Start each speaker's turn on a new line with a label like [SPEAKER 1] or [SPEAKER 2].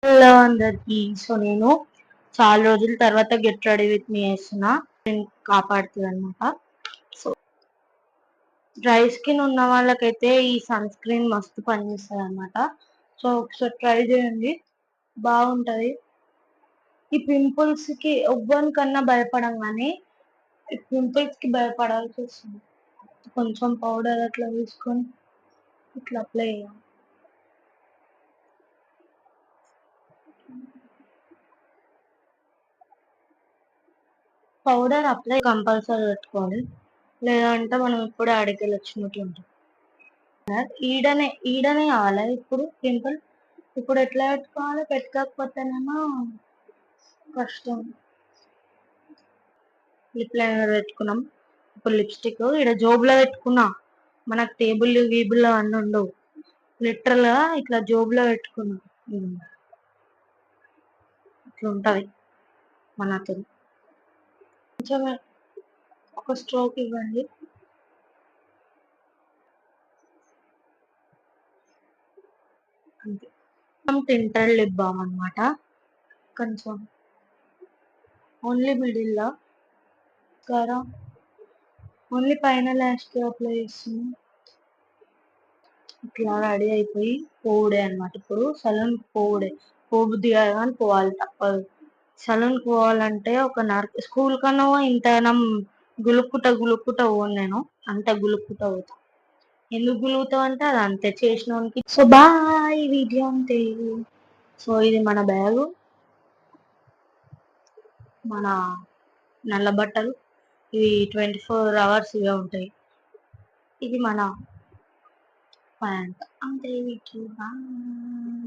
[SPEAKER 1] Hello అందరికి. So నేను చాలా రోజుల తర్వాత గెట్ రెడీ విత్ మీ వేస్తున్నా. నేను కాపాడుతుంది అనమాట. సో డ్రై స్కిన్ ఉన్న వాళ్ళకైతే ఈ సన్ స్క్రీన్ మస్తు పనిచేస్తుంది అనమాట. సో ఒకసారి ట్రై చేయండి, బాగుంటది. ఈ పింపుల్స్ కి ఎవ్వరికన్నా భయపడంగానే ఈ పింపుల్స్ కి భయపడాల్సి వస్తుంది. కొంచెం పౌడర్ అట్లా తీసుకొని ఇట్లా అప్లై చేయాలి. పౌడర్ అప్లై కంపల్సరీ పెట్టుకోవాలి, లేదంటే మనం ఇప్పుడే అడిగి వచ్చినట్టు ఉంటుంది. ఈడనే కావాలా ఇప్పుడు పింపుల్? ఇప్పుడు ఎట్లా పెట్టుకోవాలి? పెట్టుకోకపోతేనేమో కష్టం. లిప్ లైనర్ పెట్టుకున్నాం. ఇప్పుడు లిప్స్టిక్ ఇక్కడ జోబులో పెట్టుకున్నా. మనకు టేబుల్ గీబుల్ అన్నీ ఉండవు, లిటరల్ గా ఇట్లా జోబులో పెట్టుకున్నాం. ఇట్లా ఉంటది మనతో. కొంచెం ఒక స్ట్రోక్ ఇవ్వండి. అంతే. టింటెడ్ లిప్ బామ్ అనమాట. కొంచెం ఓన్లీ మిడిల్ లో కదా, ఓన్లీ పైన లాస్ట్ కి అప్లై చేస్తున్నాం. ఇట్లా రెడీ అయిపోయి పోవుడే అనమాట. ఇప్పుడు సలూన్ పోవుడే. పోబుద్ది కాదు కానీ పోవాలి, తప్పదు. సలూన్ పోవాలంటే ఒక స్కూల్ కన్నా ఇంతనం గులుక్కుంటా పోను నేను. అంత గులుక్కుంటా పోతా. ఎందుకు గులుగుతావు అంటే అది అంతే చేసినోనికి. సో బాయ్, వీడియో అంతే. సో ఇది మన బ్యాగు, మన నల్ల బట్టలు. ఇవి 24 hours ఇవే ఉంటాయి. ఇది మన ప్యాంట్ అంతే. Video bye.